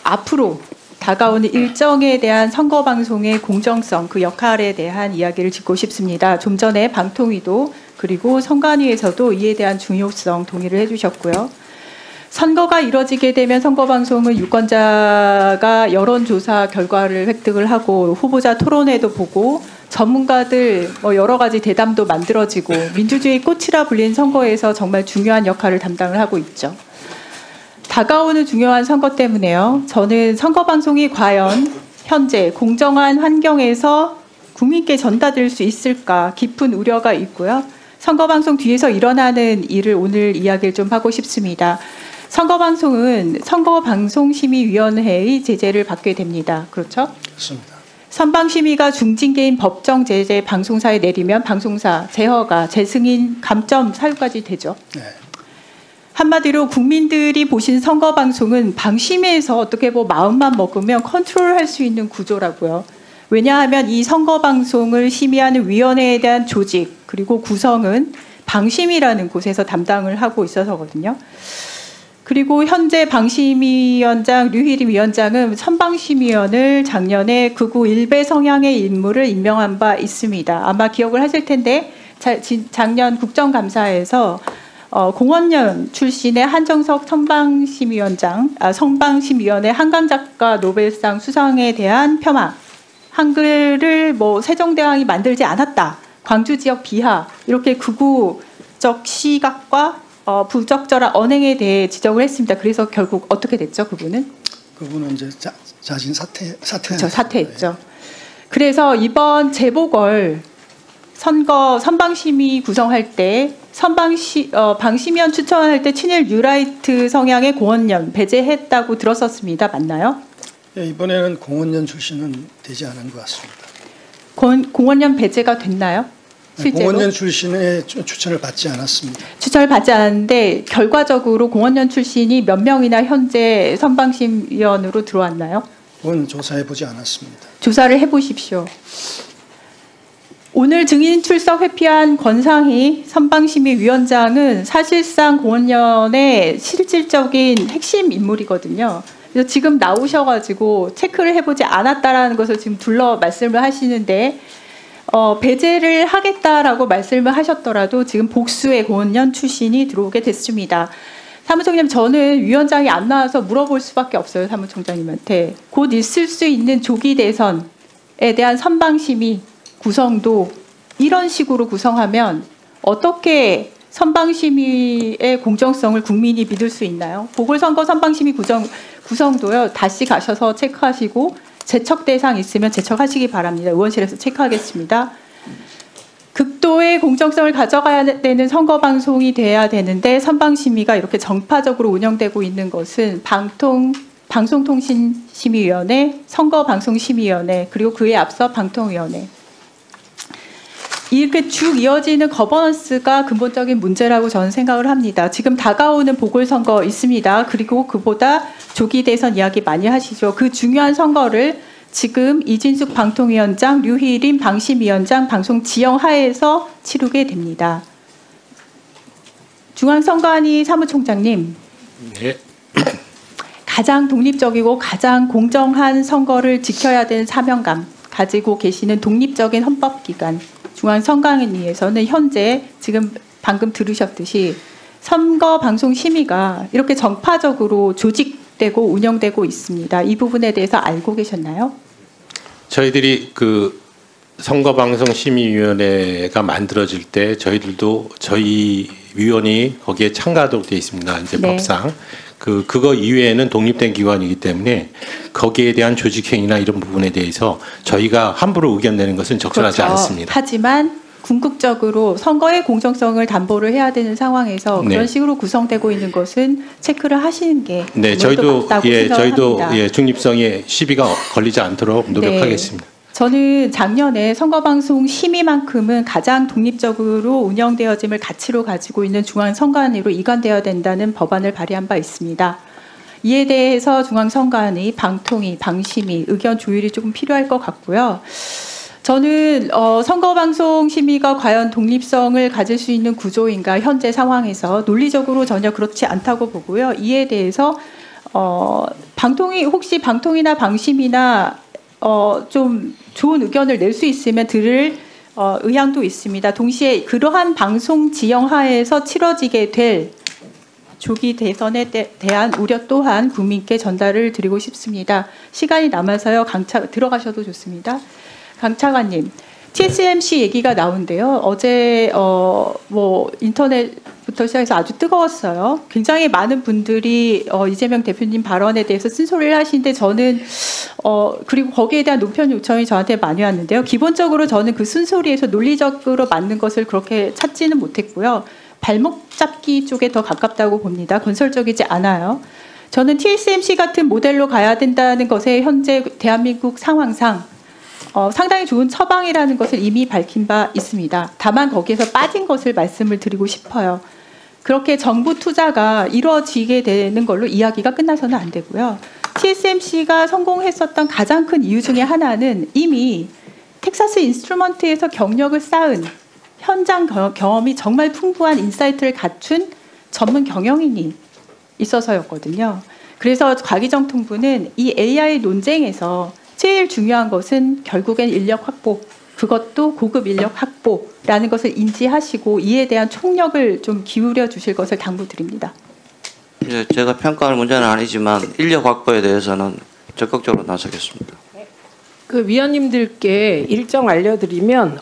앞으로 다가오는 일정에 대한 선거방송의 공정성, 그 역할에 대한 이야기를 짚고 싶습니다. 좀 전에 방통위도 그리고 선관위에서도 이에 대한 중요성 동의를 해주셨고요. 선거가 이뤄지게 되면 선거방송은 유권자가 여론조사 결과를 획득을 하고 후보자 토론회도 보고 전문가들 여러 가지 대담도 만들어지고 민주주의 꽃이라 불린 선거에서 정말 중요한 역할을 담당을 하고 있죠. 다가오는 중요한 선거 때문에요. 저는 선거방송이 과연 현재 공정한 환경에서 국민께 전달될 수 있을까 깊은 우려가 있고요. 선거방송 뒤에서 일어나는 일을 오늘 이야기를 좀 하고 싶습니다. 선거방송은 선거방송심의위원회의 제재를 받게 됩니다. 그렇죠? 그렇습니다. 선방심의가 중징계인 법정 제재 방송사에 내리면 방송사, 제허가, 재승인, 감점, 사유까지 되죠. 네. 한마디로 국민들이 보신 선거방송은 방심위에서 어떻게 마음만 먹으면 컨트롤할 수 있는 구조라고요. 왜냐하면 이 선거방송을 심의하는 위원회에 대한 조직 그리고 구성은 방심위라는 곳에서 담당을 하고 있어서거든요. 그리고 현재 방심위원장 류희림 위원장은 선방심의원을 작년에 극우 일베 성향의 인물을 임명한 바 있습니다. 아마 기억을 하실 텐데 작년 국정감사에서 공원연 출신의 한정석 선방심의원의 한강작가 노벨상 수상에 대한 폄하, 한글을 세종대왕이 만들지 않았다, 광주 지역 비하, 이렇게 극우적 시각과 부적절한 언행에 대해 지적을 했습니다. 그래서 결국 어떻게 됐죠, 그분은? 그분은 이제 자진 사퇴했죠. 그래서 이번 재보궐 선방심의 구성할 때 방심위원 추천할 때 친일 뉴라이트 성향의 공원연 배제했다고 들었었습니다. 맞나요? 예, 이번에는 공원연 출신은 되지 않은 것 같습니다. 공원연 배제가 됐나요? 실제로? 공원연 출신의 추천을 받지 않았습니다. 추천을 받지 않았는데 결과적으로 공원연 출신이 몇 명이나 현재 선방심위원으로 들어왔나요? 그건 조사해 보지 않았습니다. 조사를 해보십시오. 오늘 증인 출석 회피한 권상희 선방심의위원장은 사실상 공원연의 실질적인 핵심 인물이거든요. 그래서 지금 나오셔가지고 체크를 해보지 않았다라는 것을 지금 둘러 말씀을 하시는데 배제를 하겠다라고 말씀을 하셨더라도 지금 복수의 공원연 출신이 들어오게 됐습니다. 사무총장님, 저는 위원장이 안 나와서 물어볼 수밖에 없어요. 사무총장님한테. 곧 있을 수 있는 조기 대선에 대한 선방심의 구성도 이런 식으로 구성하면 어떻게 선방심의의 공정성을 국민이 믿을 수 있나요? 보궐선거 선방심의 구성도요. 다시 가셔서 체크하시고 제척 대상 있으면 제척하시기 바랍니다. 의원실에서 체크하겠습니다. 극도의 공정성을 가져가야 되는 선거방송이 돼야 되는데 선방심의가 이렇게 정파적으로 운영되고 있는 것은 방송통신심의위원회, 선거방송심의위원회, 그리고 그에 앞서 방통위원회. 이렇게 쭉 이어지는 거버넌스가 근본적인 문제라고 저는 생각을 합니다. 지금 다가오는 보궐선거 있습니다. 그리고 그보다 조기 대선 이야기 많이 하시죠. 그 중요한 선거를 지금 이진숙 방통위원장, 류희림 방심위원장 방송 지형 하에서 치르게 됩니다. 중앙선관위 사무총장님. 네. 가장 독립적이고 가장 공정한 선거를 지켜야 되는 사명감 가지고 계시는 독립적인 헌법기관 중앙선관위에서는 현재 지금 방금 들으셨듯이 선거방송심의가 이렇게 정파적으로 조직되고 운영되고 있습니다. 이 부분에 대해서 알고 계셨나요? 저희들이 그 선거방송심의위원회가 만들어질 때 저희들도 저희 위원이 거기에 참가하도록 되어 있습니다. 이제 네. 법상. 그거 이외에는 독립된 기관이기 때문에 거기에 대한 조직행위나 이런 부분에 대해서 저희가 함부로 의견 내는 것은 적절하지 그렇죠. 않습니다. 하지만 궁극적으로 선거의 공정성을 담보를 해야 되는 상황에서 네. 그런 식으로 구성되고 있는 것은 체크를 하시는 게 네, 저희도 저희도 중립성에 시비가 걸리지 않도록 노력하겠습니다. 네. 저는 작년에 선거방송 심의만큼은 가장 독립적으로 운영되어짐을 가치로 가지고 있는 중앙선관위로 이관되어야 된다는 법안을 발의한 바 있습니다. 이에 대해서 중앙선관위, 방통위, 방심위 의견 조율이 조금 필요할 것 같고요. 저는 선거방송 심의가 과연 독립성을 가질 수 있는 구조인가 현재 상황에서 논리적으로 전혀 그렇지 않다고 보고요. 이에 대해서 혹시 방통이나 방심이나 좀 좋은 의견을 낼 수 있으면 들을 의향도 있습니다. 동시에 그러한 방송 지형 하에서 치러지게 될 조기 대선에 대한 우려 또한 국민께 전달을 드리고 싶습니다. 시간이 남아서요. 들어가셔도 좋습니다. 강차관님, TSMC 얘기가 나온대요. 어제 인터넷부터 시작해서 아주 뜨거웠어요. 굉장히 많은 분들이 이재명 대표님 발언에 대해서 쓴소리를 하시는데 저는 그리고 거기에 대한 노편 요청이 저한테 많이 왔는데요. 기본적으로 저는 그 쓴소리에서 논리적으로 맞는 것을 그렇게 찾지는 못했고요. 발목 잡기 쪽에 더 가깝다고 봅니다. 건설적이지 않아요. 저는 TSMC 같은 모델로 가야 된다는 것에 현재 대한민국 상황상 상당히 좋은 처방이라는 것을 이미 밝힌 바 있습니다. 다만 거기에서 빠진 것을 말씀을 드리고 싶어요. 그렇게 정부 투자가 이루어지게 되는 걸로 이야기가 끝나서는 안 되고요. TSMC가 성공했었던 가장 큰 이유 중에 하나는 이미 텍사스 인스트루먼트에서 경력을 쌓은 현장 경험이 정말 풍부한 인사이트를 갖춘 전문 경영인이 있어서였거든요. 그래서 과기정통부는 이 AI 논쟁에서 제일 중요한 것은 결국엔 인력 확보, 그것도 고급 인력 확보라는 것을 인지하시고 이에 대한 총력을 좀 기울여 주실 것을 당부드립니다. 제가 평가할 문제는 아니지만 인력 확보에 대해서는 적극적으로 나서겠습니다. 그 위원님들께 일정 알려드리면